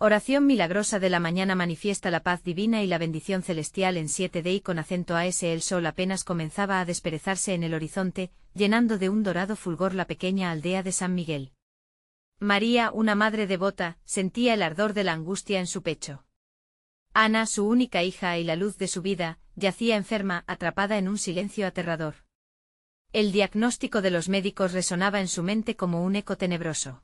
Oración milagrosa de la mañana manifiesta la paz divina y la bendición celestial en 7D y con acento AS. El sol apenas comenzaba a desperezarse en el horizonte, llenando de un dorado fulgor la pequeña aldea de San Miguel. María, una madre devota, sentía el ardor de la angustia en su pecho. Ana, su única hija y la luz de su vida, yacía enferma, atrapada en un silencio aterrador. El diagnóstico de los médicos resonaba en su mente como un eco tenebroso.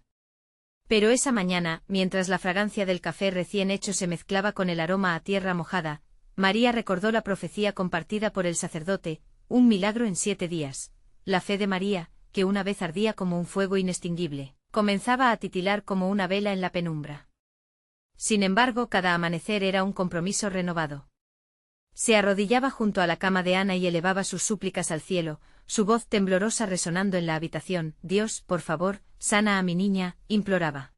Pero esa mañana, mientras la fragancia del café recién hecho se mezclaba con el aroma a tierra mojada, María recordó la profecía compartida por el sacerdote, un milagro en 7 días. La fe de María, que una vez ardía como un fuego inextinguible, comenzaba a titilar como una vela en la penumbra. Sin embargo, cada amanecer era un compromiso renovado. Se arrodillaba junto a la cama de Ana y elevaba sus súplicas al cielo, su voz temblorosa resonando en la habitación. Dios, por favor, sana a mi niña, imploraba.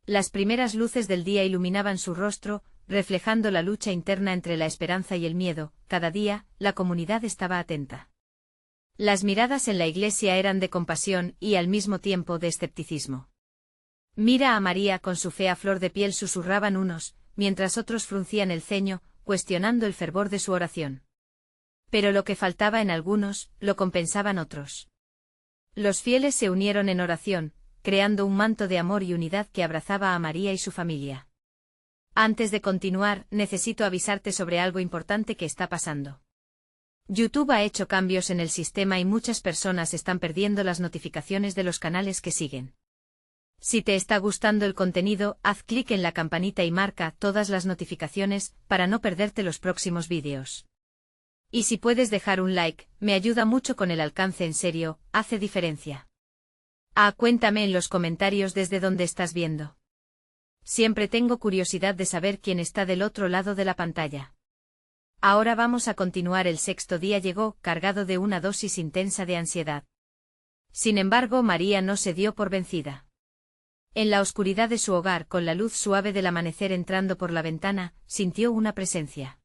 Las primeras luces del día iluminaban su rostro, reflejando la lucha interna entre la esperanza y el miedo. Cada día, la comunidad estaba atenta. Las miradas en la iglesia eran de compasión y al mismo tiempo de escepticismo. Mira a María con su fe a flor de piel, susurraban unos, mientras otros fruncían el ceño, cuestionando el fervor de su oración. Pero lo que faltaba en algunos, lo compensaban otros. Los fieles se unieron en oración, creando un manto de amor y unidad que abrazaba a María y su familia. Antes de continuar, necesito avisarte sobre algo importante que está pasando. YouTube ha hecho cambios en el sistema y muchas personas están perdiendo las notificaciones de los canales que siguen. Si te está gustando el contenido, haz clic en la campanita y marca todas las notificaciones para no perderte los próximos vídeos. Y si puedes dejar un like, me ayuda mucho con el alcance, en serio, hace diferencia. Cuéntame en los comentarios desde dónde estás viendo. Siempre tengo curiosidad de saber quién está del otro lado de la pantalla. Ahora vamos a continuar. El 6º día llegó, cargado de una dosis intensa de ansiedad. Sin embargo, María no se dio por vencida. En la oscuridad de su hogar, con la luz suave del amanecer entrando por la ventana, sintió una presencia.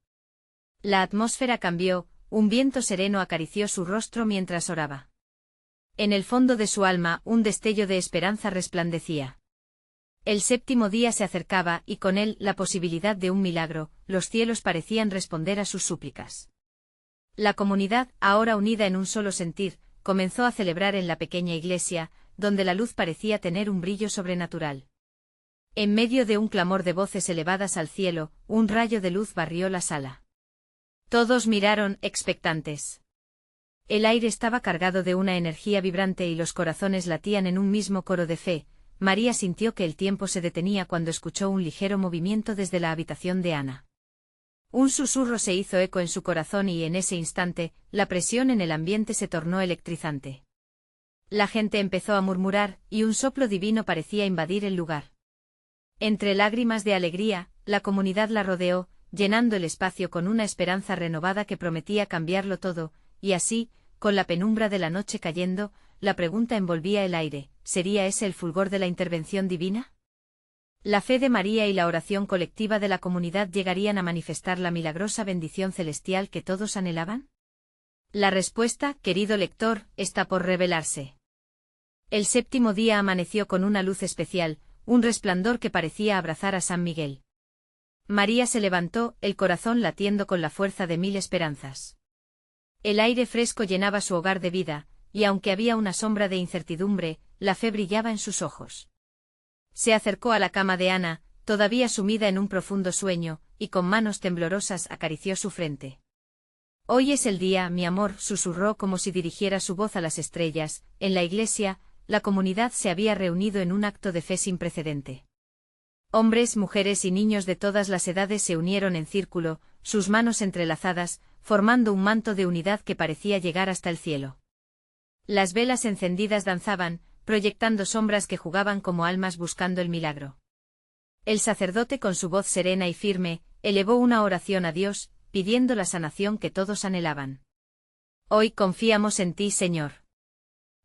La atmósfera cambió, un viento sereno acarició su rostro mientras oraba. En el fondo de su alma, un destello de esperanza resplandecía. El 7º día se acercaba y con él la posibilidad de un milagro. Los cielos parecían responder a sus súplicas. La comunidad, ahora unida en un solo sentir, comenzó a celebrar en la pequeña iglesia, donde la luz parecía tener un brillo sobrenatural. En medio de un clamor de voces elevadas al cielo, un rayo de luz barrió la sala. Todos miraron, expectantes. El aire estaba cargado de una energía vibrante y los corazones latían en un mismo coro de fe. María sintió que el tiempo se detenía cuando escuchó un ligero movimiento desde la habitación de Ana. Un susurro se hizo eco en su corazón y en ese instante, la presión en el ambiente se tornó electrizante. La gente empezó a murmurar, y un soplo divino parecía invadir el lugar. Entre lágrimas de alegría, la comunidad la rodeó, llenando el espacio con una esperanza renovada que prometía cambiarlo todo, y así, con la penumbra de la noche cayendo, la pregunta envolvía el aire: ¿sería ese el fulgor de la intervención divina? La fe de María y la oración colectiva de la comunidad llegarían a manifestar la milagrosa bendición celestial que todos anhelaban. La respuesta, querido lector, está por revelarse. El 7º día amaneció con una luz especial, un resplandor que parecía abrazar a San Miguel. María se levantó, el corazón latiendo con la fuerza de 1000 esperanzas. El aire fresco llenaba su hogar de vida, y aunque había una sombra de incertidumbre, la fe brillaba en sus ojos. Se acercó a la cama de Ana, todavía sumida en un profundo sueño, y con manos temblorosas acarició su frente. Hoy es el día, mi amor, susurró como si dirigiera su voz a las estrellas. En la iglesia, la comunidad se había reunido en un acto de fe sin precedente. Hombres, mujeres y niños de todas las edades se unieron en círculo, sus manos entrelazadas, formando un manto de unidad que parecía llegar hasta el cielo. Las velas encendidas danzaban, proyectando sombras que jugaban como almas buscando el milagro. El sacerdote, con su voz serena y firme, elevó una oración a Dios, pidiendo la sanación que todos anhelaban. Hoy confiamos en ti, Señor.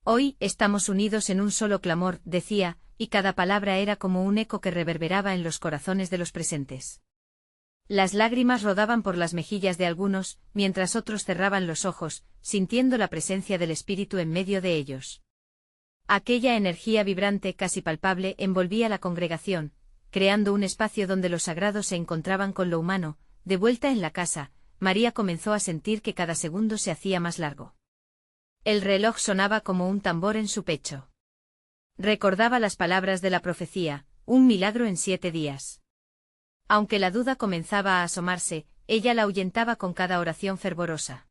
Hoy estamos unidos en un solo clamor, decía, y cada palabra era como un eco que reverberaba en los corazones de los presentes. Las lágrimas rodaban por las mejillas de algunos, mientras otros cerraban los ojos, sintiendo la presencia del Espíritu en medio de ellos. Aquella energía vibrante, casi palpable, envolvía la congregación, creando un espacio donde lo sagrado se encontraban con lo humano. De vuelta en la casa, María comenzó a sentir que cada segundo se hacía más largo. El reloj sonaba como un tambor en su pecho. Recordaba las palabras de la profecía, un milagro en 7 días. Aunque la duda comenzaba a asomarse, ella la ahuyentaba con cada oración fervorosa.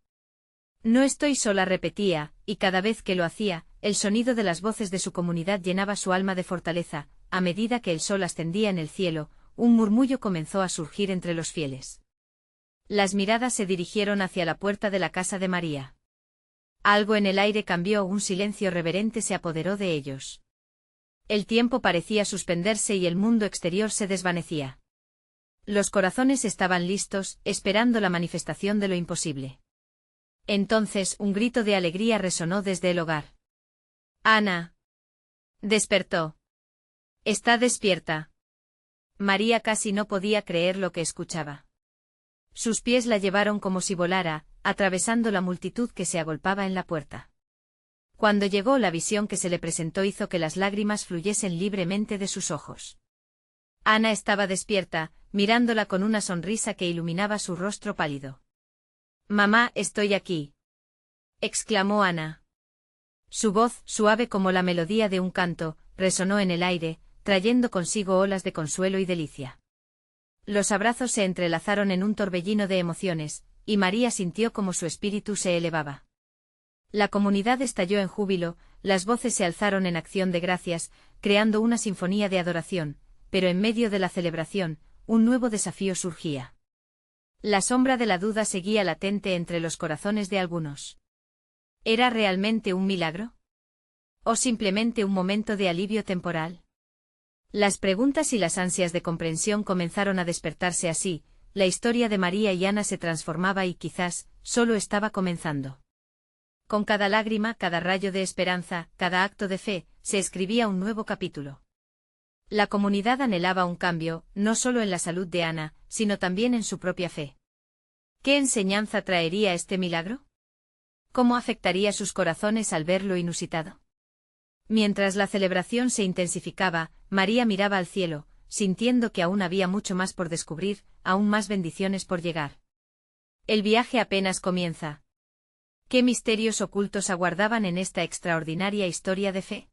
No estoy sola, repetía, y cada vez que lo hacía, el sonido de las voces de su comunidad llenaba su alma de fortaleza. A medida que el sol ascendía en el cielo, un murmullo comenzó a surgir entre los fieles. Las miradas se dirigieron hacia la puerta de la casa de María. Algo en el aire cambió, un silencio reverente se apoderó de ellos. El tiempo parecía suspenderse y el mundo exterior se desvanecía. Los corazones estaban listos, esperando la manifestación de lo imposible. Entonces un grito de alegría resonó desde el hogar. «Ana». Despertó. «Está despierta». María casi no podía creer lo que escuchaba. Sus pies la llevaron como si volara, atravesando la multitud que se agolpaba en la puerta. Cuando llegó, la visión que se le presentó hizo que las lágrimas fluyesen libremente de sus ojos. Ana estaba despierta, mirándola con una sonrisa que iluminaba su rostro pálido. «Mamá, estoy aquí», exclamó Ana. Su voz, suave como la melodía de un canto, resonó en el aire, trayendo consigo olas de consuelo y delicia. Los abrazos se entrelazaron en un torbellino de emociones, y María sintió como su espíritu se elevaba. La comunidad estalló en júbilo, las voces se alzaron en acción de gracias, creando una sinfonía de adoración, pero en medio de la celebración, un nuevo desafío surgía. La sombra de la duda seguía latente entre los corazones de algunos. ¿Era realmente un milagro? ¿O simplemente un momento de alivio temporal? Las preguntas y las ansias de comprensión comenzaron a despertarse así, la historia de María y Ana se transformaba y quizás, solo estaba comenzando. Con cada lágrima, cada rayo de esperanza, cada acto de fe, se escribía un nuevo capítulo. La comunidad anhelaba un cambio, no solo en la salud de Ana, sino también en su propia fe. ¿Qué enseñanza traería este milagro? ¿Cómo afectaría sus corazones al ver lo inusitado? Mientras la celebración se intensificaba, María miraba al cielo, sintiendo que aún había mucho más por descubrir, aún más bendiciones por llegar. El viaje apenas comienza. ¿Qué misterios ocultos aguardaban en esta extraordinaria historia de fe?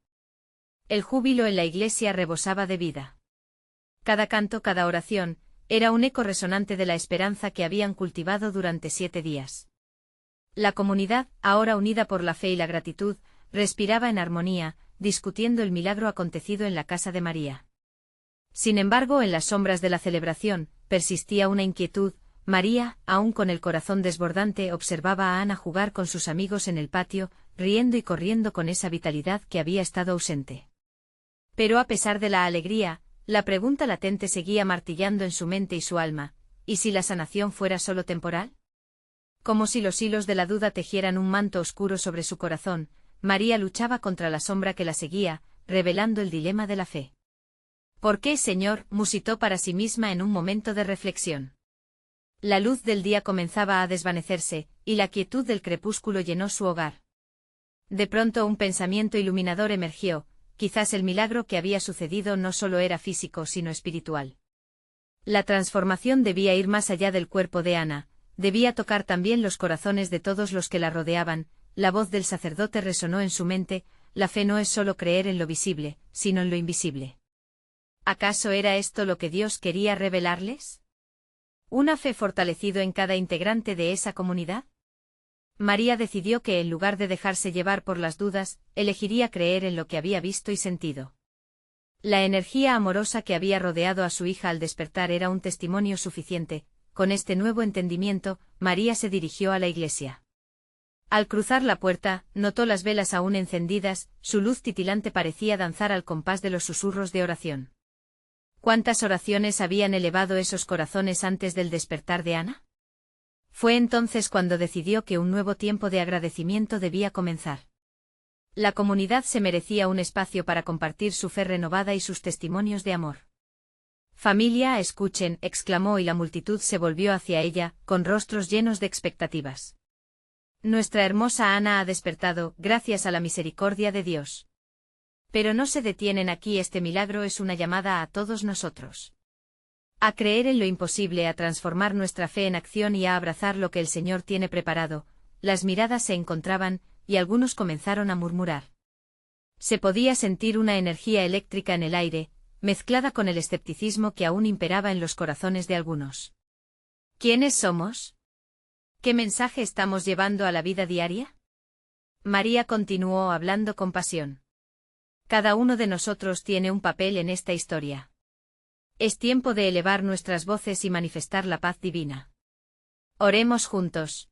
El júbilo en la iglesia rebosaba de vida. Cada canto, cada oración, era un eco resonante de la esperanza que habían cultivado durante 7 días. La comunidad, ahora unida por la fe y la gratitud, respiraba en armonía, discutiendo el milagro acontecido en la casa de María. Sin embargo, en las sombras de la celebración, persistía una inquietud. María, aún con el corazón desbordante, observaba a Ana jugar con sus amigos en el patio, riendo y corriendo con esa vitalidad que había estado ausente. Pero a pesar de la alegría, la pregunta latente seguía martillando en su mente y su alma: ¿y si la sanación fuera solo temporal? Como si los hilos de la duda tejieran un manto oscuro sobre su corazón, María luchaba contra la sombra que la seguía, revelando el dilema de la fe. ¿Por qué, Señor?, musitó para sí misma en un momento de reflexión. La luz del día comenzaba a desvanecerse, y la quietud del crepúsculo llenó su hogar. De pronto un pensamiento iluminador emergió: quizás el milagro que había sucedido no solo era físico sino espiritual. La transformación debía ir más allá del cuerpo de Ana, debía tocar también los corazones de todos los que la rodeaban. La voz del sacerdote resonó en su mente: la fe no es solo creer en lo visible, sino en lo invisible. ¿Acaso era esto lo que Dios quería revelarles? ¿Una fe fortalecido en cada integrante de esa comunidad? María decidió que en lugar de dejarse llevar por las dudas, elegiría creer en lo que había visto y sentido. La energía amorosa que había rodeado a su hija al despertar era un testimonio suficiente. Con este nuevo entendimiento, María se dirigió a la iglesia. Al cruzar la puerta, notó las velas aún encendidas, su luz titilante parecía danzar al compás de los susurros de oración. ¿Cuántas oraciones habían elevado esos corazones antes del despertar de Ana? Fue entonces cuando decidió que un nuevo tiempo de agradecimiento debía comenzar. La comunidad se merecía un espacio para compartir su fe renovada y sus testimonios de amor. «Familia, escuchen», exclamó, y la multitud se volvió hacia ella, con rostros llenos de expectativas. «Nuestra hermosa Ana ha despertado, gracias a la misericordia de Dios». Pero no se detienen aquí. Este milagro es una llamada a todos nosotros. A creer en lo imposible, a transformar nuestra fe en acción y a abrazar lo que el Señor tiene preparado. Las miradas se encontraban, y algunos comenzaron a murmurar. Se podía sentir una energía eléctrica en el aire, mezclada con el escepticismo que aún imperaba en los corazones de algunos. ¿Quiénes somos? ¿Qué mensaje estamos llevando a la vida diaria? María continuó hablando con pasión. Cada uno de nosotros tiene un papel en esta historia. Es tiempo de elevar nuestras voces y manifestar la paz divina. Oremos juntos.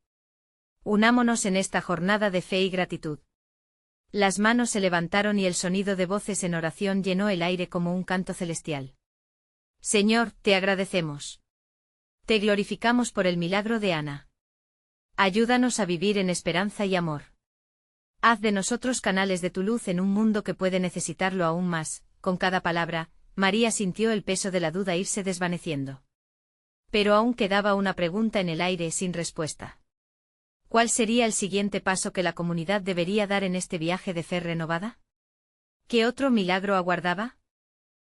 Unámonos en esta jornada de fe y gratitud. Las manos se levantaron y el sonido de voces en oración llenó el aire como un canto celestial. Señor, te agradecemos. Te glorificamos por el milagro de Ana. Ayúdanos a vivir en esperanza y amor. Haz de nosotros canales de tu luz en un mundo que puede necesitarlo aún más. Con cada palabra, María sintió el peso de la duda irse desvaneciendo. Pero aún quedaba una pregunta en el aire sin respuesta. ¿Cuál sería el siguiente paso que la comunidad debería dar en este viaje de fe renovada? ¿Qué otro milagro aguardaba?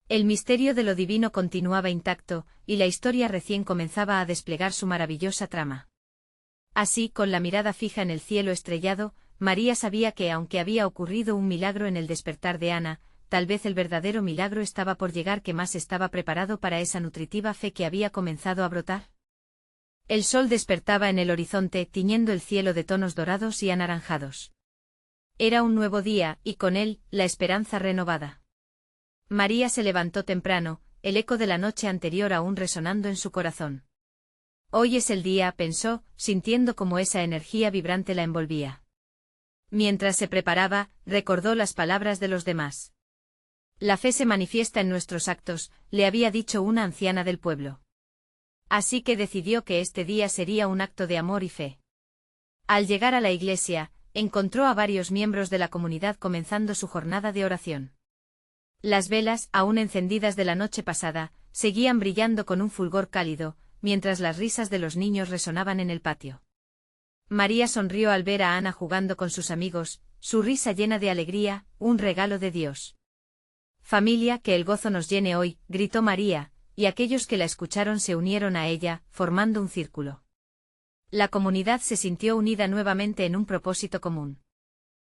El misterio de lo divino continuaba intacto, y la historia recién comenzaba a desplegar su maravillosa trama. Así, con la mirada fija en el cielo estrellado, María sabía que, aunque había ocurrido un milagro en el despertar de Ana, tal vez el verdadero milagro estaba por llegar, que más estaba preparado para esa nutritiva fe que había comenzado a brotar. El sol despertaba en el horizonte, tiñendo el cielo de tonos dorados y anaranjados. Era un nuevo día, y con él, la esperanza renovada. María se levantó temprano, el eco de la noche anterior aún resonando en su corazón. Hoy es el día, pensó, sintiendo cómo esa energía vibrante la envolvía. Mientras se preparaba, recordó las palabras de los demás. La fe se manifiesta en nuestros actos, le había dicho una anciana del pueblo. Así que decidió que este día sería un acto de amor y fe. Al llegar a la iglesia, encontró a varios miembros de la comunidad comenzando su jornada de oración. Las velas, aún encendidas de la noche pasada, seguían brillando con un fulgor cálido, mientras las risas de los niños resonaban en el patio. María sonrió al ver a Ana jugando con sus amigos, su risa llena de alegría, un regalo de Dios. Familia, que el gozo nos llene hoy, gritó María, y aquellos que la escucharon se unieron a ella, formando un círculo. La comunidad se sintió unida nuevamente en un propósito común.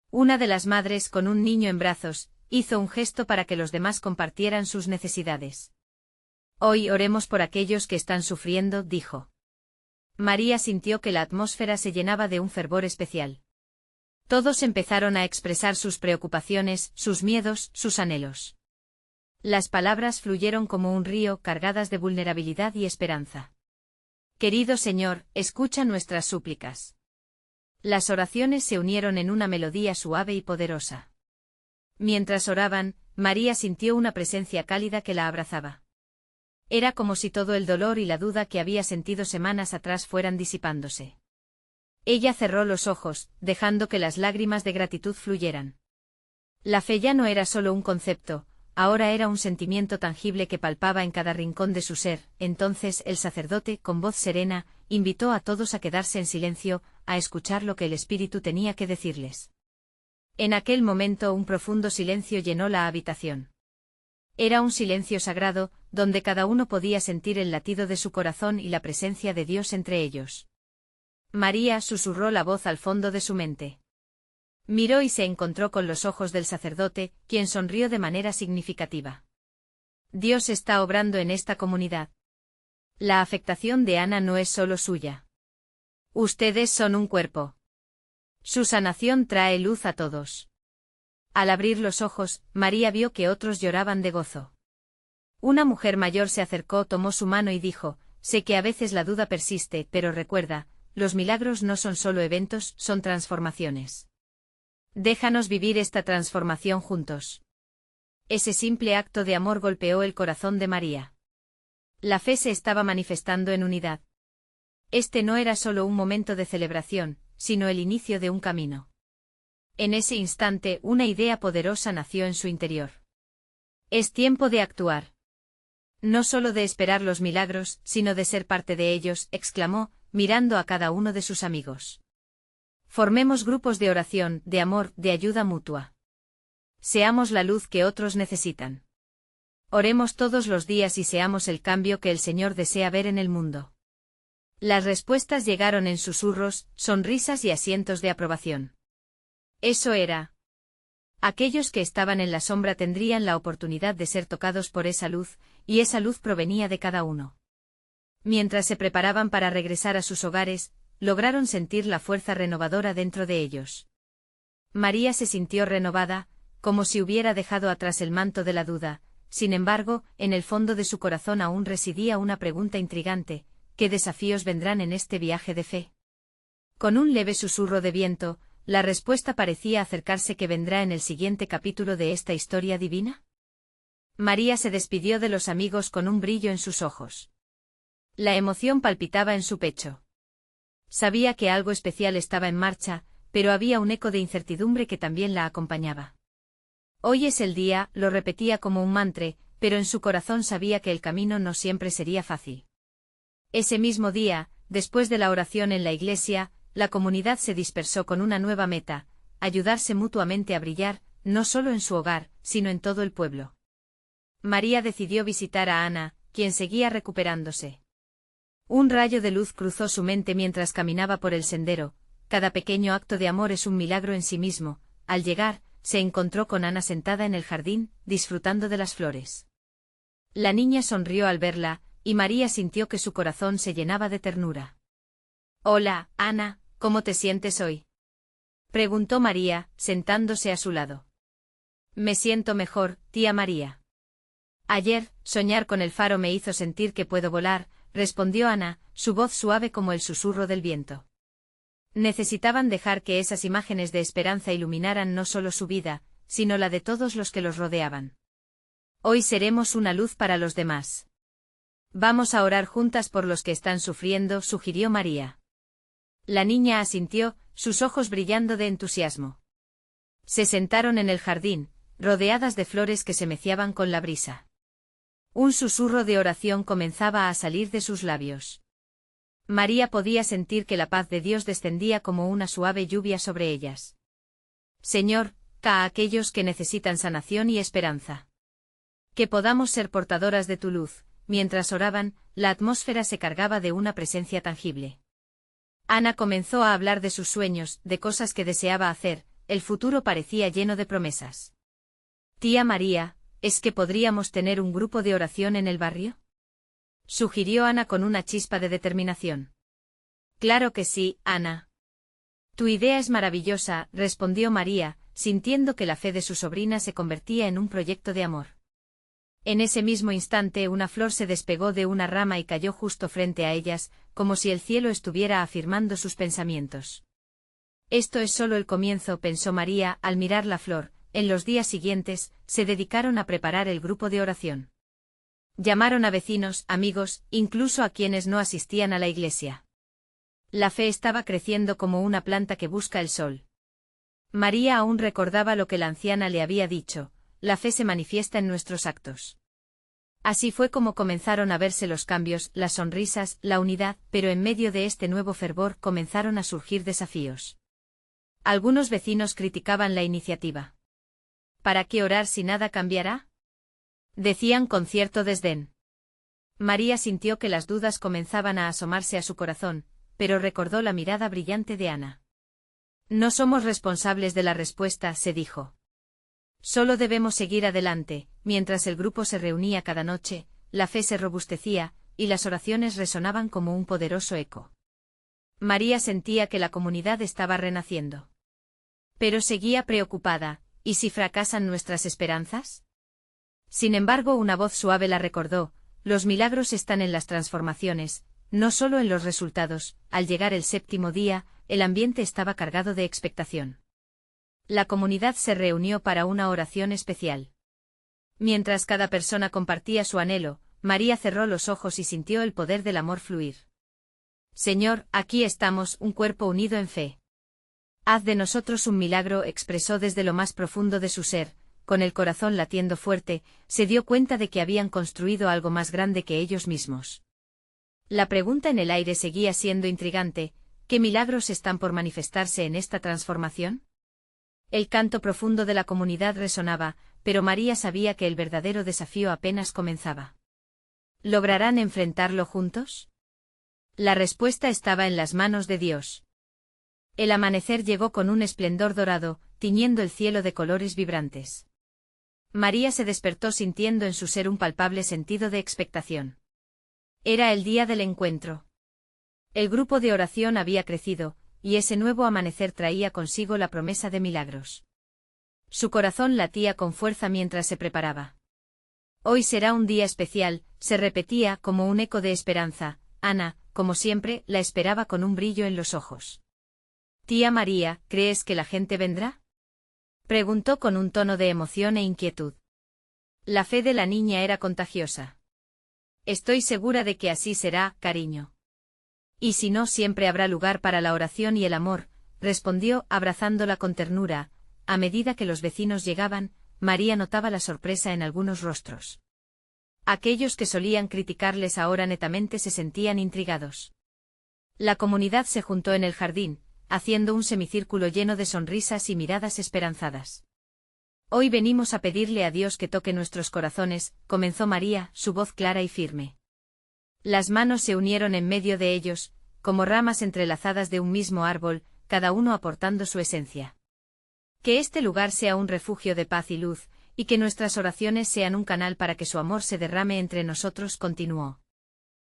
Una de las madres, con un niño en brazos, hizo un gesto para que los demás compartieran sus necesidades. Hoy oremos por aquellos que están sufriendo, dijo. María sintió que la atmósfera se llenaba de un fervor especial. Todos empezaron a expresar sus preocupaciones, sus miedos, sus anhelos. Las palabras fluyeron como un río, cargadas de vulnerabilidad y esperanza. Querido Señor, escucha nuestras súplicas. Las oraciones se unieron en una melodía suave y poderosa. Mientras oraban, María sintió una presencia cálida que la abrazaba. Era como si todo el dolor y la duda que había sentido semanas atrás fueran disipándose. Ella cerró los ojos, dejando que las lágrimas de gratitud fluyeran. La fe ya no era solo un concepto, ahora era un sentimiento tangible que palpaba en cada rincón de su ser. Entonces el sacerdote, con voz serena, invitó a todos a quedarse en silencio, a escuchar lo que el Espíritu tenía que decirles. En aquel momento un profundo silencio llenó la habitación. Era un silencio sagrado, donde cada uno podía sentir el latido de su corazón y la presencia de Dios entre ellos. María susurró la voz al fondo de su mente. Miró y se encontró con los ojos del sacerdote, quien sonrió de manera significativa. Dios está obrando en esta comunidad. La afectación de Ana no es solo suya. Ustedes son un cuerpo. Su sanación trae luz a todos. Al abrir los ojos, María vio que otros lloraban de gozo. Una mujer mayor se acercó, tomó su mano y dijo, sé que a veces la duda persiste, pero recuerda, los milagros no son solo eventos, son transformaciones. Déjanos vivir esta transformación juntos. Ese simple acto de amor golpeó el corazón de María. La fe se estaba manifestando en unidad. Este no era solo un momento de celebración, sino el inicio de un camino. En ese instante, una idea poderosa nació en su interior. Es tiempo de actuar. No solo de esperar los milagros, sino de ser parte de ellos, exclamó, mirando a cada uno de sus amigos. Formemos grupos de oración, de amor, de ayuda mutua. Seamos la luz que otros necesitan. Oremos todos los días y seamos el cambio que el Señor desea ver en el mundo. Las respuestas llegaron en susurros, sonrisas y asientos de aprobación. Eso era. Aquellos que estaban en la sombra tendrían la oportunidad de ser tocados por esa luz, y esa luz provenía de cada uno. Mientras se preparaban para regresar a sus hogares, lograron sentir la fuerza renovadora dentro de ellos. María se sintió renovada, como si hubiera dejado atrás el manto de la duda. Sin embargo, en el fondo de su corazón aún residía una pregunta intrigante: ¿qué desafíos vendrán en este viaje de fe? Con un leve susurro de viento, la respuesta parecía acercarse: ¿qué vendrá en el siguiente capítulo de esta historia divina? María se despidió de los amigos con un brillo en sus ojos. La emoción palpitaba en su pecho. Sabía que algo especial estaba en marcha, pero había un eco de incertidumbre que también la acompañaba. Hoy es el día, lo repetía como un mantra, pero en su corazón sabía que el camino no siempre sería fácil. Ese mismo día, después de la oración en la iglesia, la comunidad se dispersó con una nueva meta: ayudarse mutuamente a brillar, no solo en su hogar, sino en todo el pueblo. María decidió visitar a Ana, quien seguía recuperándose. Un rayo de luz cruzó su mente mientras caminaba por el sendero. Cada pequeño acto de amor es un milagro en sí mismo. Al llegar, se encontró con Ana sentada en el jardín, disfrutando de las flores. La niña sonrió al verla, y María sintió que su corazón se llenaba de ternura. «Hola, Ana, ¿cómo te sientes hoy?», preguntó María, sentándose a su lado. «Me siento mejor, tía María. Ayer, soñar con el faro me hizo sentir que puedo volar», respondió Ana, su voz suave como el susurro del viento. Necesitaban dejar que esas imágenes de esperanza iluminaran no solo su vida, sino la de todos los que los rodeaban. «Hoy seremos una luz para los demás. Vamos a orar juntas por los que están sufriendo», sugirió María. La niña asintió, sus ojos brillando de entusiasmo. Se sentaron en el jardín, rodeadas de flores que se meciaban con la brisa. Un susurro de oración comenzaba a salir de sus labios. María podía sentir que la paz de Dios descendía como una suave lluvia sobre ellas. «Señor, da a aquellos que necesitan sanación y esperanza. Que podamos ser portadoras de tu luz». Mientras oraban, la atmósfera se cargaba de una presencia tangible. Ana comenzó a hablar de sus sueños, de cosas que deseaba hacer. El futuro parecía lleno de promesas. «Tía María, ¿es que podríamos tener un grupo de oración en el barrio?», sugirió Ana con una chispa de determinación. «Claro que sí, Ana. Tu idea es maravillosa», respondió María, sintiendo que la fe de su sobrina se convertía en un proyecto de amor. En ese mismo instante una flor se despegó de una rama y cayó justo frente a ellas, como si el cielo estuviera afirmando sus pensamientos. «Esto es solo el comienzo», pensó María al mirar la flor. En los días siguientes, se dedicaron a preparar el grupo de oración. Llamaron a vecinos, amigos, incluso a quienes no asistían a la iglesia. La fe estaba creciendo como una planta que busca el sol. María aún recordaba lo que la anciana le había dicho: «La fe se manifiesta en nuestros actos». Así fue como comenzaron a verse los cambios, las sonrisas, la unidad, pero en medio de este nuevo fervor comenzaron a surgir desafíos. Algunos vecinos criticaban la iniciativa. «¿Para qué orar si nada cambiará?», decían con cierto desdén. María sintió que las dudas comenzaban a asomarse a su corazón, pero recordó la mirada brillante de Ana. «No somos responsables de la respuesta», se dijo. «Solo debemos seguir adelante». Mientras el grupo se reunía cada noche, la fe se robustecía, y las oraciones resonaban como un poderoso eco. María sentía que la comunidad estaba renaciendo. Pero seguía preocupada: ¿y si fracasan nuestras esperanzas? Sin embargo, una voz suave la recordó: «Los milagros están en las transformaciones, no solo en los resultados». Al llegar el séptimo día, el ambiente estaba cargado de expectación. La comunidad se reunió para una oración especial. Mientras cada persona compartía su anhelo, María cerró los ojos y sintió el poder del amor fluir. «Señor, aquí estamos, un cuerpo unido en fe. Haz de nosotros un milagro», expresó desde lo más profundo de su ser. Con el corazón latiendo fuerte, se dio cuenta de que habían construido algo más grande que ellos mismos. La pregunta en el aire seguía siendo intrigante: ¿qué milagros están por manifestarse en esta transformación? El canto profundo de la comunidad resonaba, pero María sabía que el verdadero desafío apenas comenzaba. ¿Lograrán enfrentarlo juntos? La respuesta estaba en las manos de Dios. El amanecer llegó con un esplendor dorado, tiñendo el cielo de colores vibrantes. María se despertó sintiendo en su ser un palpable sentido de expectación. Era el día del encuentro. El grupo de oración había crecido, y ese nuevo amanecer traía consigo la promesa de milagros. Su corazón latía con fuerza mientras se preparaba. Hoy será un día especial, se repetía como un eco de esperanza. Ana, como siempre, la esperaba con un brillo en los ojos. «Tía María, ¿crees que la gente vendrá?», preguntó con un tono de emoción e inquietud. La fe de la niña era contagiosa. «Estoy segura de que así será, cariño. Y si no, siempre habrá lugar para la oración y el amor», respondió, abrazándola con ternura. A medida que los vecinos llegaban, María notaba la sorpresa en algunos rostros. Aquellos que solían criticarles ahora netamente se sentían intrigados. La comunidad se juntó en el jardín, haciendo un semicírculo lleno de sonrisas y miradas esperanzadas. «Hoy venimos a pedirle a Dios que toque nuestros corazones», comenzó María, su voz clara y firme. Las manos se unieron en medio de ellos, como ramas entrelazadas de un mismo árbol, cada uno aportando su esencia. «Que este lugar sea un refugio de paz y luz, y que nuestras oraciones sean un canal para que su amor se derrame entre nosotros», continuó.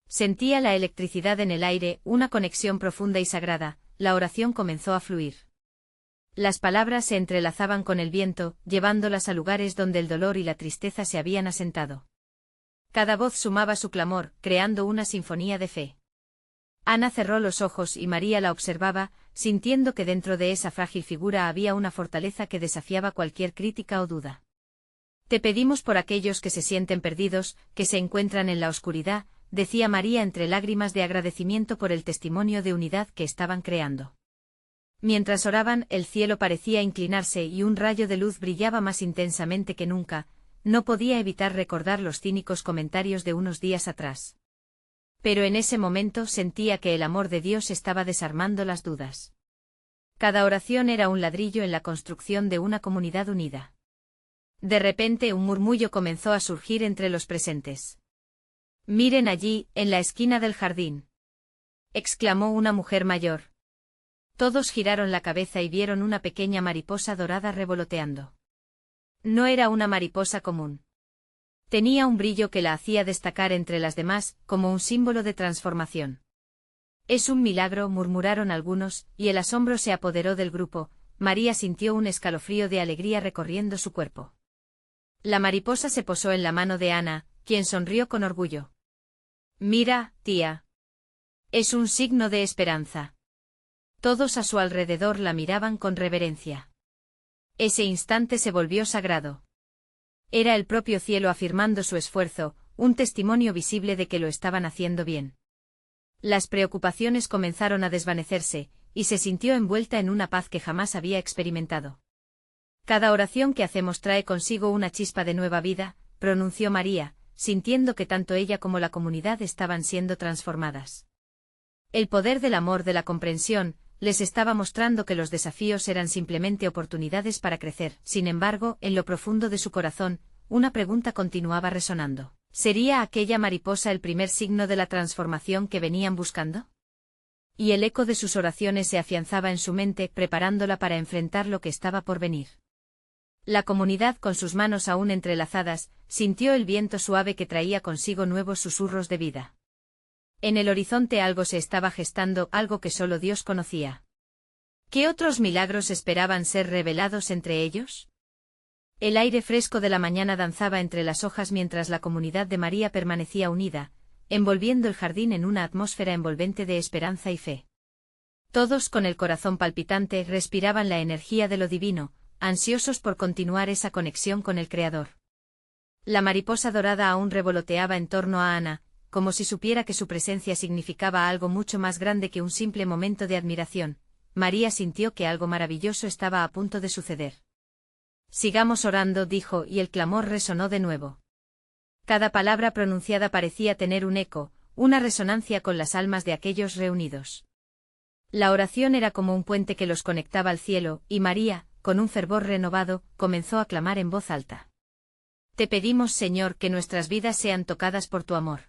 Sentía la electricidad en el aire, una conexión profunda y sagrada. La oración comenzó a fluir. Las palabras se entrelazaban con el viento, llevándolas a lugares donde el dolor y la tristeza se habían asentado. Cada voz sumaba su clamor, creando una sinfonía de fe. Ana cerró los ojos y María la observaba, sintiendo que dentro de esa frágil figura había una fortaleza que desafiaba cualquier crítica o duda. «Te pedimos por aquellos que se sienten perdidos, que se encuentran en la oscuridad», decía María entre lágrimas de agradecimiento por el testimonio de unidad que estaban creando. Mientras oraban, el cielo parecía inclinarse y un rayo de luz brillaba más intensamente que nunca. No podía evitar recordar los cínicos comentarios de unos días atrás. Pero en ese momento sentía que el amor de Dios estaba desarmando las dudas. Cada oración era un ladrillo en la construcción de una comunidad unida. De repente un murmullo comenzó a surgir entre los presentes. «Miren allí, en la esquina del jardín», exclamó una mujer mayor. Todos giraron la cabeza y vieron una pequeña mariposa dorada revoloteando. No era una mariposa común. Tenía un brillo que la hacía destacar entre las demás, como un símbolo de transformación. «Es un milagro», murmuraron algunos, y el asombro se apoderó del grupo. María sintió un escalofrío de alegría recorriendo su cuerpo. La mariposa se posó en la mano de Ana, quien sonrió con orgullo. «Mira, tía. Es un signo de esperanza». Todos a su alrededor la miraban con reverencia. Ese instante se volvió sagrado. Era el propio cielo afirmando su esfuerzo, un testimonio visible de que lo estaban haciendo bien. Las preocupaciones comenzaron a desvanecerse, y se sintió envuelta en una paz que jamás había experimentado. «Cada oración que hacemos trae consigo una chispa de nueva vida», pronunció María, sintiendo que tanto ella como la comunidad estaban siendo transformadas. El poder del amor, de la comprensión, les estaba mostrando que los desafíos eran simplemente oportunidades para crecer. Sin embargo, en lo profundo de su corazón, una pregunta continuaba resonando. ¿Sería aquella mariposa el primer signo de la transformación que venían buscando? Y el eco de sus oraciones se afianzaba en su mente, preparándola para enfrentar lo que estaba por venir. La comunidad, con sus manos aún entrelazadas, sintió el viento suave que traía consigo nuevos susurros de vida. En el horizonte algo se estaba gestando, algo que solo Dios conocía. ¿Qué otros milagros esperaban ser revelados entre ellos? El aire fresco de la mañana danzaba entre las hojas mientras la comunidad de María permanecía unida, envolviendo el jardín en una atmósfera envolvente de esperanza y fe. Todos, con el corazón palpitante, respiraban la energía de lo divino, ansiosos por continuar esa conexión con el Creador. La mariposa dorada aún revoloteaba en torno a Ana, como si supiera que su presencia significaba algo mucho más grande que un simple momento de admiración. María sintió que algo maravilloso estaba a punto de suceder. «Sigamos orando», dijo, y el clamor resonó de nuevo. Cada palabra pronunciada parecía tener un eco, una resonancia con las almas de aquellos reunidos. La oración era como un puente que los conectaba al cielo, y María, con un fervor renovado, comenzó a clamar en voz alta. Te pedimos, Señor, que nuestras vidas sean tocadas por tu amor.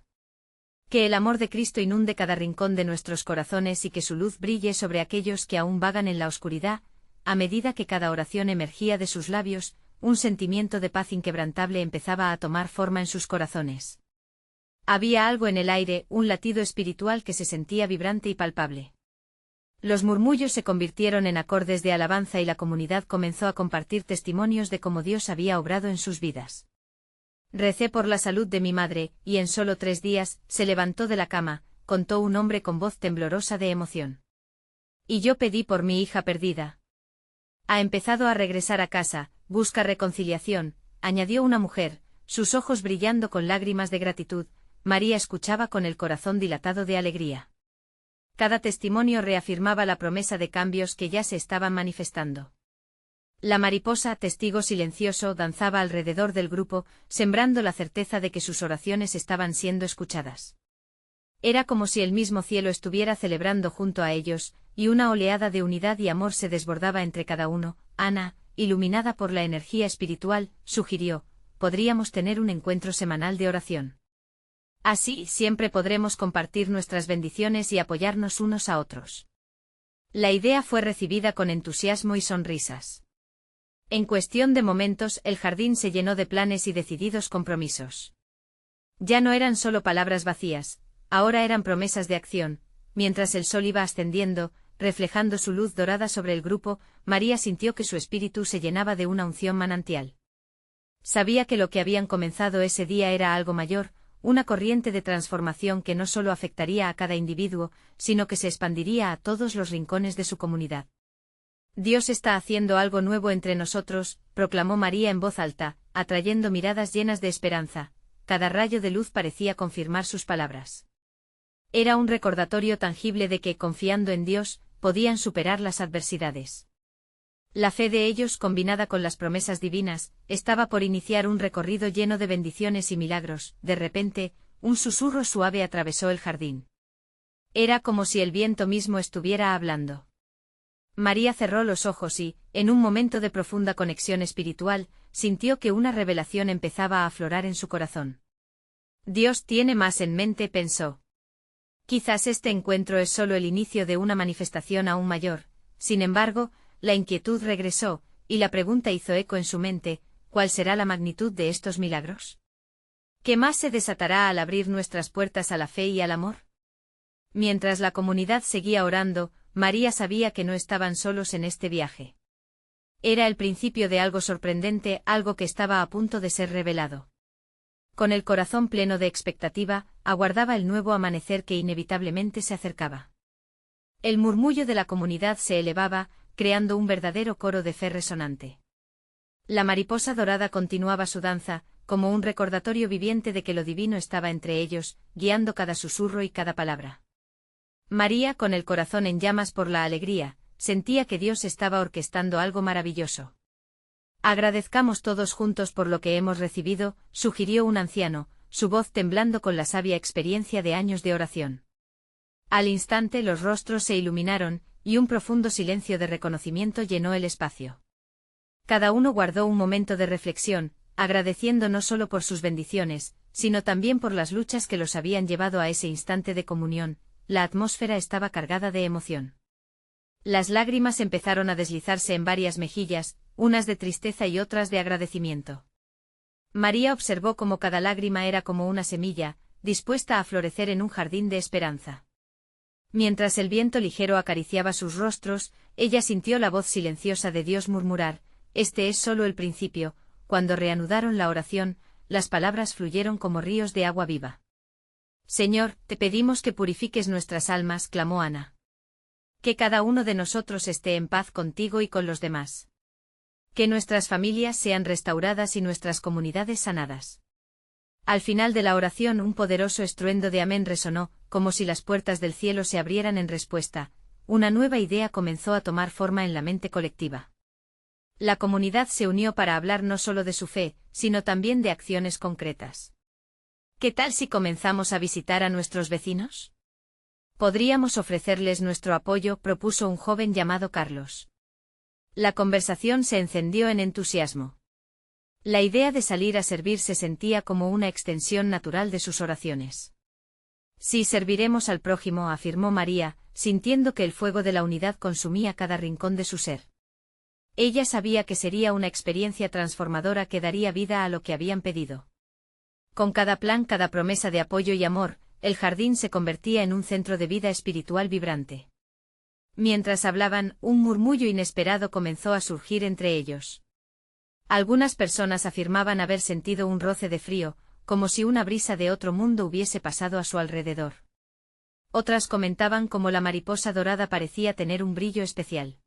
Que el amor de Cristo inunde cada rincón de nuestros corazones y que su luz brille sobre aquellos que aún vagan en la oscuridad. A medida que cada oración emergía de sus labios, un sentimiento de paz inquebrantable empezaba a tomar forma en sus corazones. Había algo en el aire, un latido espiritual que se sentía vibrante y palpable. Los murmullos se convirtieron en acordes de alabanza y la comunidad comenzó a compartir testimonios de cómo Dios había obrado en sus vidas. Recé por la salud de mi madre, y en solo 3 días, se levantó de la cama, contó un hombre con voz temblorosa de emoción. Y yo pedí por mi hija perdida. Ha empezado a regresar a casa, busca reconciliación, añadió una mujer, sus ojos brillando con lágrimas de gratitud. María escuchaba con el corazón dilatado de alegría. Cada testimonio reafirmaba la promesa de cambios que ya se estaban manifestando. La mariposa, testigo silencioso, danzaba alrededor del grupo, sembrando la certeza de que sus oraciones estaban siendo escuchadas. Era como si el mismo cielo estuviera celebrando junto a ellos, y una oleada de unidad y amor se desbordaba entre cada uno. Ana, iluminada por la energía espiritual, sugirió, podríamos tener un encuentro semanal de oración. Así siempre podremos compartir nuestras bendiciones y apoyarnos unos a otros. La idea fue recibida con entusiasmo y sonrisas. En cuestión de momentos, el jardín se llenó de planes y decididos compromisos. Ya no eran solo palabras vacías, ahora eran promesas de acción. Mientras el sol iba ascendiendo, reflejando su luz dorada sobre el grupo, María sintió que su espíritu se llenaba de una unción manantial. Sabía que lo que habían comenzado ese día era algo mayor, una corriente de transformación que no solo afectaría a cada individuo, sino que se expandiría a todos los rincones de su comunidad. Dios está haciendo algo nuevo entre nosotros, proclamó María en voz alta, atrayendo miradas llenas de esperanza. Cada rayo de luz parecía confirmar sus palabras. Era un recordatorio tangible de que, confiando en Dios, podían superar las adversidades. La fe de ellos, combinada con las promesas divinas, estaba por iniciar un recorrido lleno de bendiciones y milagros. De repente, un susurro suave atravesó el jardín. Era como si el viento mismo estuviera hablando. María cerró los ojos y, en un momento de profunda conexión espiritual, sintió que una revelación empezaba a aflorar en su corazón. Dios tiene más en mente, pensó. Quizás este encuentro es solo el inicio de una manifestación aún mayor. Sin embargo, la inquietud regresó, y la pregunta hizo eco en su mente, ¿cuál será la magnitud de estos milagros? ¿Qué más se desatará al abrir nuestras puertas a la fe y al amor? Mientras la comunidad seguía orando, María sabía que no estaban solos en este viaje. Era el principio de algo sorprendente, algo que estaba a punto de ser revelado. Con el corazón pleno de expectativa, aguardaba el nuevo amanecer que inevitablemente se acercaba. El murmullo de la comunidad se elevaba, creando un verdadero coro de fe resonante. La mariposa dorada continuaba su danza, como un recordatorio viviente de que lo divino estaba entre ellos, guiando cada susurro y cada palabra. María, con el corazón en llamas por la alegría, sentía que Dios estaba orquestando algo maravilloso. Agradezcamos todos juntos por lo que hemos recibido, sugirió un anciano, su voz temblando con la sabia experiencia de años de oración. Al instante los rostros se iluminaron, y un profundo silencio de reconocimiento llenó el espacio. Cada uno guardó un momento de reflexión, agradeciendo no solo por sus bendiciones, sino también por las luchas que los habían llevado a ese instante de comunión. La atmósfera estaba cargada de emoción. Las lágrimas empezaron a deslizarse en varias mejillas, unas de tristeza y otras de agradecimiento. María observó cómo cada lágrima era como una semilla, dispuesta a florecer en un jardín de esperanza. Mientras el viento ligero acariciaba sus rostros, ella sintió la voz silenciosa de Dios murmurar, «Este es solo el principio». Cuando reanudaron la oración, las palabras fluyeron como ríos de agua viva. «Señor, te pedimos que purifiques nuestras almas», clamó Ana. «Que cada uno de nosotros esté en paz contigo y con los demás. Que nuestras familias sean restauradas y nuestras comunidades sanadas». Al final de la oración un poderoso estruendo de amén resonó, como si las puertas del cielo se abrieran en respuesta. Una nueva idea comenzó a tomar forma en la mente colectiva. La comunidad se unió para hablar no solo de su fe, sino también de acciones concretas. ¿Qué tal si comenzamos a visitar a nuestros vecinos? Podríamos ofrecerles nuestro apoyo, propuso un joven llamado Carlos. La conversación se encendió en entusiasmo. La idea de salir a servir se sentía como una extensión natural de sus oraciones. Sí, serviremos al prójimo, afirmó María, sintiendo que el fuego de la unidad consumía cada rincón de su ser. Ella sabía que sería una experiencia transformadora que daría vida a lo que habían pedido. Con cada plan, cada promesa de apoyo y amor, el jardín se convertía en un centro de vida espiritual vibrante. Mientras hablaban, un murmullo inesperado comenzó a surgir entre ellos. Algunas personas afirmaban haber sentido un roce de frío, como si una brisa de otro mundo hubiese pasado a su alrededor. Otras comentaban cómo la mariposa dorada parecía tener un brillo especial.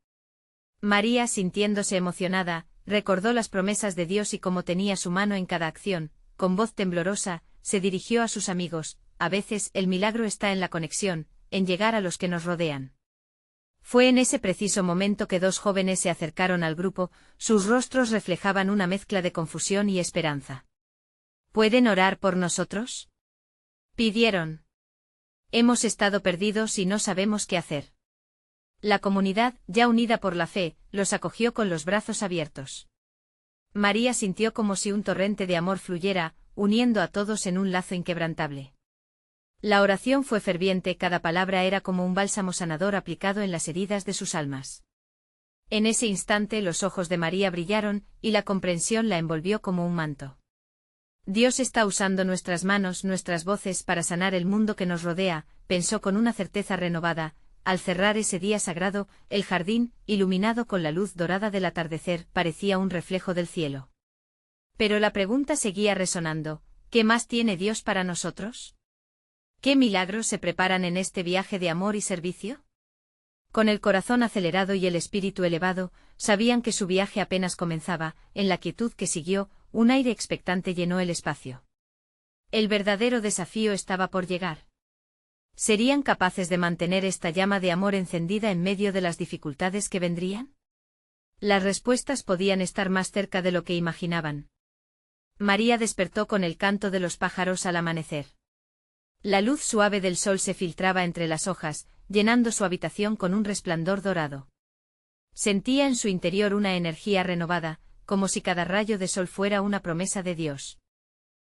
María, sintiéndose emocionada, recordó las promesas de Dios y cómo tenía su mano en cada acción. Con voz temblorosa, se dirigió a sus amigos: a veces el milagro está en la conexión, en llegar a los que nos rodean. Fue en ese preciso momento que dos jóvenes se acercaron al grupo, sus rostros reflejaban una mezcla de confusión y esperanza. ¿Pueden orar por nosotros?, pidieron. Hemos estado perdidos y no sabemos qué hacer. La comunidad, ya unida por la fe, los acogió con los brazos abiertos. María sintió como si un torrente de amor fluyera, uniendo a todos en un lazo inquebrantable. La oración fue ferviente, cada palabra era como un bálsamo sanador aplicado en las heridas de sus almas. En ese instante los ojos de María brillaron, y la comprensión la envolvió como un manto. Dios está usando nuestras manos, nuestras voces para sanar el mundo que nos rodea, pensó con una certeza renovada. Al cerrar ese día sagrado, el jardín, iluminado con la luz dorada del atardecer, parecía un reflejo del cielo. Pero la pregunta seguía resonando: ¿qué más tiene Dios para nosotros? ¿Qué milagros se preparan en este viaje de amor y servicio? Con el corazón acelerado y el espíritu elevado, sabían que su viaje apenas comenzaba. En la quietud que siguió, un aire expectante llenó el espacio. El verdadero desafío estaba por llegar. ¿Serían capaces de mantener esta llama de amor encendida en medio de las dificultades que vendrían? Las respuestas podían estar más cerca de lo que imaginaban. María despertó con el canto de los pájaros al amanecer. La luz suave del sol se filtraba entre las hojas, llenando su habitación con un resplandor dorado. Sentía en su interior una energía renovada, como si cada rayo de sol fuera una promesa de Dios.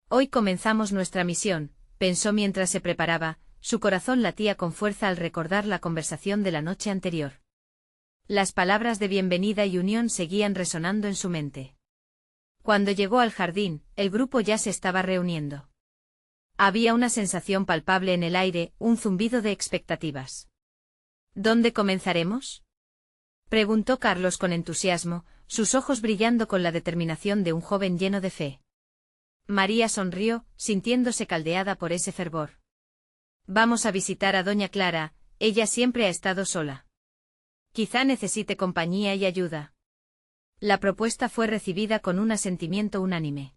Hoy comenzamos nuestra misión, pensó mientras se preparaba. Su corazón latía con fuerza al recordar la conversación de la noche anterior. Las palabras de bienvenida y unión seguían resonando en su mente. Cuando llegó al jardín, el grupo ya se estaba reuniendo. Había una sensación palpable en el aire, un zumbido de expectativas. ¿Dónde comenzaremos?, preguntó Carlos con entusiasmo, sus ojos brillando con la determinación de un joven lleno de fe. María sonrió, sintiéndose caldeada por ese fervor. Vamos a visitar a doña Clara, ella siempre ha estado sola. Quizá necesite compañía y ayuda. La propuesta fue recibida con un asentimiento unánime.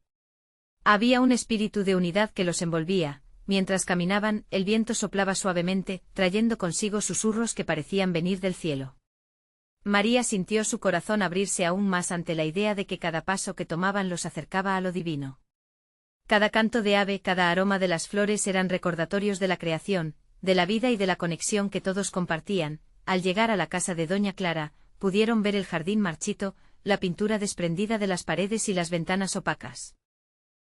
Había un espíritu de unidad que los envolvía. Mientras caminaban, el viento soplaba suavemente, trayendo consigo susurros que parecían venir del cielo. María sintió su corazón abrirse aún más ante la idea de que cada paso que tomaban los acercaba a lo divino. Cada canto de ave, cada aroma de las flores eran recordatorios de la creación, de la vida y de la conexión que todos compartían. Al llegar a la casa de doña Clara, pudieron ver el jardín marchito, la pintura desprendida de las paredes y las ventanas opacas.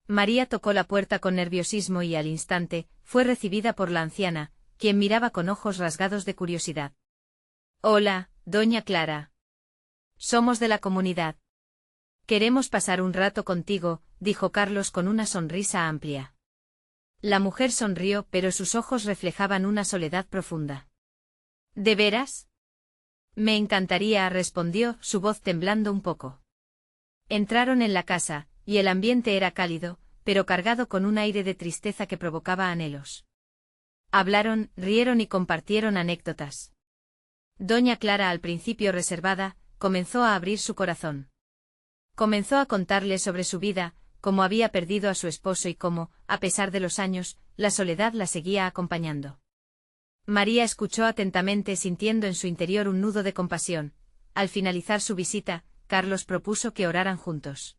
María tocó la puerta con nerviosismo y al instante, fue recibida por la anciana, quien miraba con ojos rasgados de curiosidad. Hola, doña Clara. Somos de la comunidad. Queremos pasar un rato contigo, dijo Carlos con una sonrisa amplia. La mujer sonrió, pero sus ojos reflejaban una soledad profunda. ¿De veras? Me encantaría, respondió, su voz temblando un poco. Entraron en la casa, y el ambiente era cálido, pero cargado con un aire de tristeza que provocaba anhelos. Hablaron, rieron y compartieron anécdotas. Doña Clara, al principio reservada, comenzó a abrir su corazón. Comenzó a contarle sobre su vida, cómo había perdido a su esposo y cómo, a pesar de los años, la soledad la seguía acompañando. María escuchó atentamente, sintiendo en su interior un nudo de compasión. Al finalizar su visita, Carlos propuso que oraran juntos.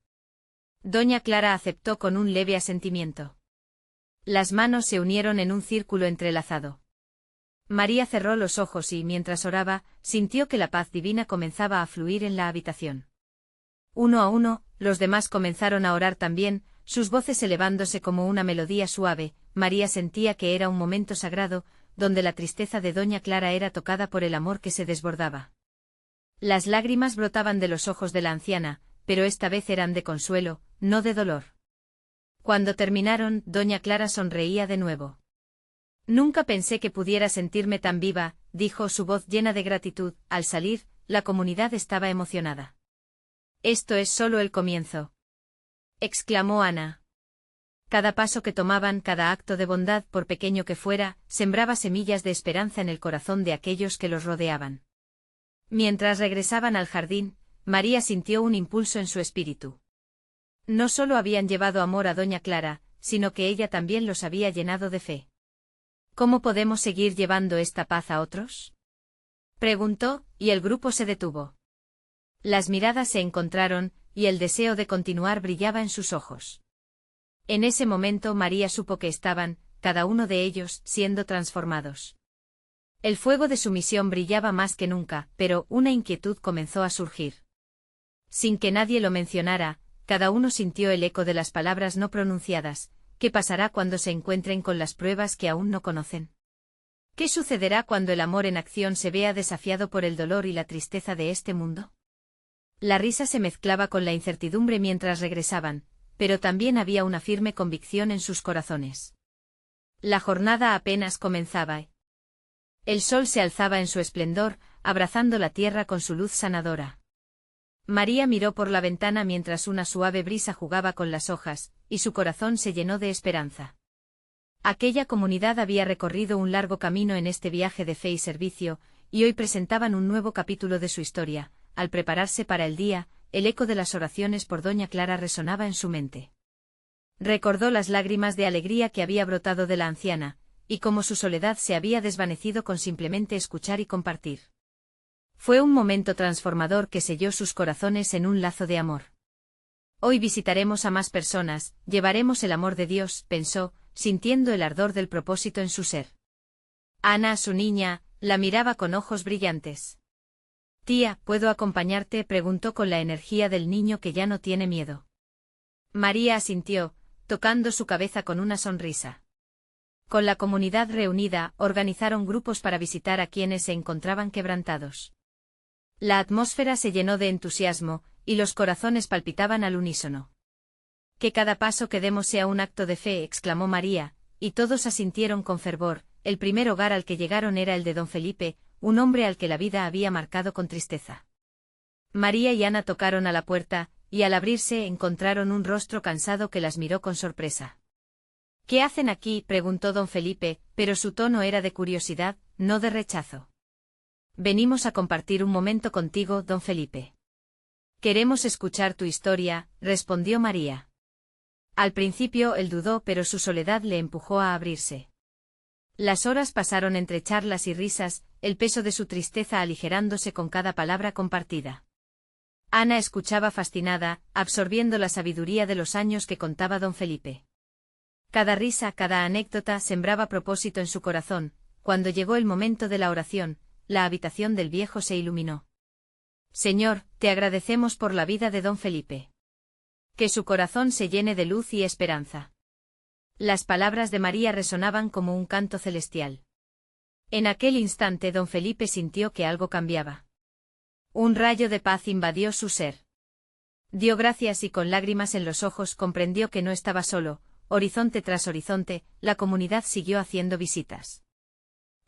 Doña Clara aceptó con un leve asentimiento. Las manos se unieron en un círculo entrelazado. María cerró los ojos y, mientras oraba, sintió que la paz divina comenzaba a fluir en la habitación. Uno a uno, los demás comenzaron a orar también, sus voces elevándose como una melodía suave. María sentía que era un momento sagrado, donde la tristeza de doña Clara era tocada por el amor que se desbordaba. Las lágrimas brotaban de los ojos de la anciana, pero esta vez eran de consuelo, no de dolor. Cuando terminaron, doña Clara sonreía de nuevo. Nunca pensé que pudiera sentirme tan viva, dijo su voz llena de gratitud. Al salir, la comunidad estaba emocionada. Esto es solo el comienzo, exclamó Ana. Cada paso que tomaban, cada acto de bondad, por pequeño que fuera, sembraba semillas de esperanza en el corazón de aquellos que los rodeaban. Mientras regresaban al jardín, María sintió un impulso en su espíritu. No solo habían llevado amor a doña Clara, sino que ella también los había llenado de fe. ¿Cómo podemos seguir llevando esta paz a otros?, preguntó, y el grupo se detuvo. Las miradas se encontraron, y el deseo de continuar brillaba en sus ojos. En ese momento María supo que estaban, cada uno de ellos, siendo transformados. El fuego de su misión brillaba más que nunca, pero una inquietud comenzó a surgir. Sin que nadie lo mencionara, cada uno sintió el eco de las palabras no pronunciadas. ¿Qué pasará cuando se encuentren con las pruebas que aún no conocen? ¿Qué sucederá cuando el amor en acción se vea desafiado por el dolor y la tristeza de este mundo? La risa se mezclaba con la incertidumbre mientras regresaban, pero también había una firme convicción en sus corazones. La jornada apenas comenzaba. El sol se alzaba en su esplendor, abrazando la tierra con su luz sanadora. María miró por la ventana mientras una suave brisa jugaba con las hojas, y su corazón se llenó de esperanza. Aquella comunidad había recorrido un largo camino en este viaje de fe y servicio, y hoy presentaban un nuevo capítulo de su historia. Al prepararse para el día, el eco de las oraciones por doña Clara resonaba en su mente. Recordó las lágrimas de alegría que había brotado de la anciana, y cómo su soledad se había desvanecido con simplemente escuchar y compartir. Fue un momento transformador que selló sus corazones en un lazo de amor. Hoy visitaremos a más personas, llevaremos el amor de Dios, pensó, sintiendo el ardor del propósito en su ser. Ana, su niña, la miraba con ojos brillantes. Tía, ¿puedo acompañarte?, preguntó con la energía del niño que ya no tiene miedo. María asintió, tocando su cabeza con una sonrisa. Con la comunidad reunida, organizaron grupos para visitar a quienes se encontraban quebrantados. La atmósfera se llenó de entusiasmo, y los corazones palpitaban al unísono. Que cada paso que demos sea un acto de fe, exclamó María, y todos asintieron con fervor. El primer hogar al que llegaron era el de don Felipe, un hombre al que la vida había marcado con tristeza. María y Ana tocaron a la puerta, y al abrirse encontraron un rostro cansado que las miró con sorpresa. ¿Qué hacen aquí?, preguntó don Felipe, pero su tono era de curiosidad, no de rechazo. Venimos a compartir un momento contigo, don Felipe. Queremos escuchar tu historia, respondió María. Al principio él dudó, pero su soledad le empujó a abrirse. Las horas pasaron entre charlas y risas, el peso de su tristeza aligerándose con cada palabra compartida. Ana escuchaba fascinada, absorbiendo la sabiduría de los años que contaba don Felipe. Cada risa, cada anécdota sembraba propósito en su corazón. Cuando llegó el momento de la oración, la habitación del viejo se iluminó. Señor, te agradecemos por la vida de don Felipe. Que su corazón se llene de luz y esperanza. Las palabras de María resonaban como un canto celestial. En aquel instante don Felipe sintió que algo cambiaba. Un rayo de paz invadió su ser. Dio gracias y con lágrimas en los ojos comprendió que no estaba solo. Horizonte tras horizonte, la comunidad siguió haciendo visitas.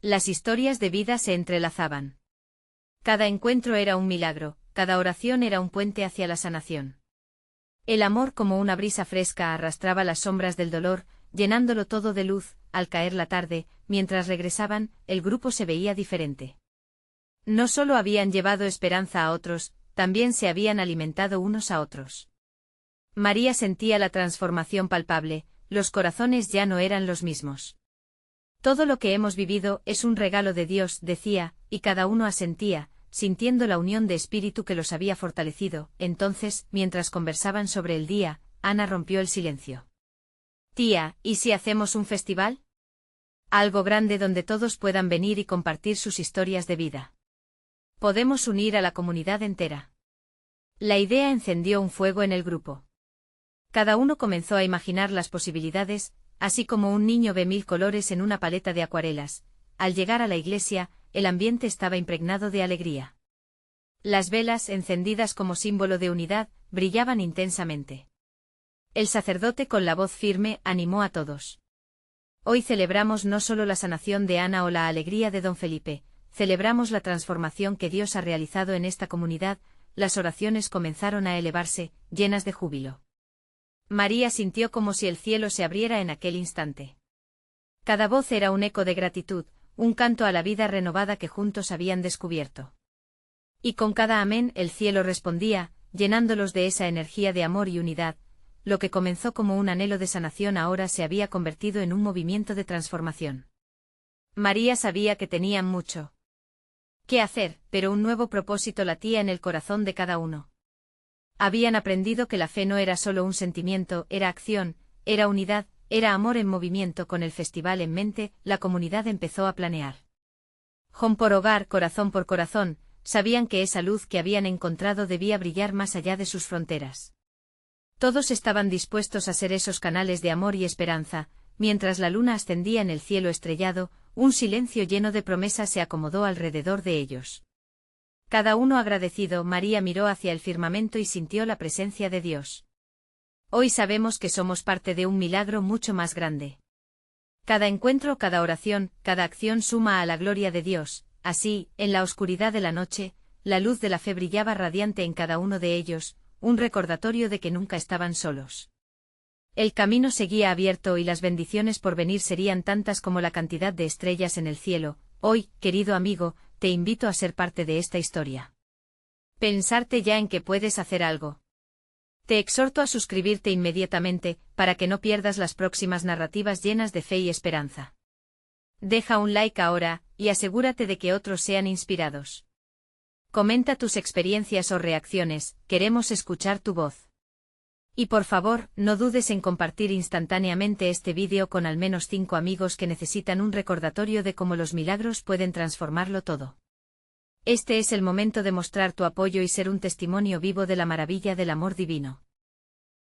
Las historias de vida se entrelazaban. Cada encuentro era un milagro, cada oración era un puente hacia la sanación. El amor como una brisa fresca arrastraba las sombras del dolor, llenándolo todo de luz. Al caer la tarde, mientras regresaban, el grupo se veía diferente. No solo habían llevado esperanza a otros, también se habían alimentado unos a otros. María sentía la transformación palpable, los corazones ya no eran los mismos. Todo lo que hemos vivido es un regalo de Dios, decía, y cada uno asentía, sintiendo la unión de espíritu que los había fortalecido. Entonces, mientras conversaban sobre el día, Ana rompió el silencio. Tía, ¿y si hacemos un festival? Algo grande donde todos puedan venir y compartir sus historias de vida. Podemos unir a la comunidad entera. La idea encendió un fuego en el grupo. Cada uno comenzó a imaginar las posibilidades, así como un niño ve 1000 colores en una paleta de acuarelas. Al llegar a la iglesia, el ambiente estaba impregnado de alegría. Las velas, encendidas como símbolo de unidad, brillaban intensamente. El sacerdote con la voz firme animó a todos. Hoy celebramos no solo la sanación de Ana o la alegría de don Felipe, celebramos la transformación que Dios ha realizado en esta comunidad. Las oraciones comenzaron a elevarse, llenas de júbilo. María sintió como si el cielo se abriera en aquel instante. Cada voz era un eco de gratitud, un canto a la vida renovada que juntos habían descubierto. Y con cada amén el cielo respondía, llenándolos de esa energía de amor y unidad. Lo que comenzó como un anhelo de sanación ahora se había convertido en un movimiento de transformación. María sabía que tenían mucho que hacer, pero un nuevo propósito latía en el corazón de cada uno. Habían aprendido que la fe no era solo un sentimiento, era acción, era unidad, era amor en movimiento. Con el festival en mente, la comunidad empezó a planear. Home por hogar, corazón por corazón, sabían que esa luz que habían encontrado debía brillar más allá de sus fronteras. Todos estaban dispuestos a ser esos canales de amor y esperanza. Mientras la luna ascendía en el cielo estrellado, un silencio lleno de promesas se acomodó alrededor de ellos. Cada uno agradecido, María miró hacia el firmamento y sintió la presencia de Dios. Hoy sabemos que somos parte de un milagro mucho más grande. Cada encuentro, cada oración, cada acción suma a la gloria de Dios. Así, en la oscuridad de la noche, la luz de la fe brillaba radiante en cada uno de ellos, un recordatorio de que nunca estaban solos. El camino seguía abierto y las bendiciones por venir serían tantas como la cantidad de estrellas en el cielo. Hoy, querido amigo, te invito a ser parte de esta historia. Pensarte ya en que puedes hacer algo. Te exhorto a suscribirte inmediatamente, para que no pierdas las próximas narrativas llenas de fe y esperanza. Deja un like ahora, y asegúrate de que otros sean inspirados. Comenta tus experiencias o reacciones, queremos escuchar tu voz. Y por favor, no dudes en compartir instantáneamente este vídeo con al menos 5 amigos que necesitan un recordatorio de cómo los milagros pueden transformarlo todo. Este es el momento de mostrar tu apoyo y ser un testimonio vivo de la maravilla del amor divino.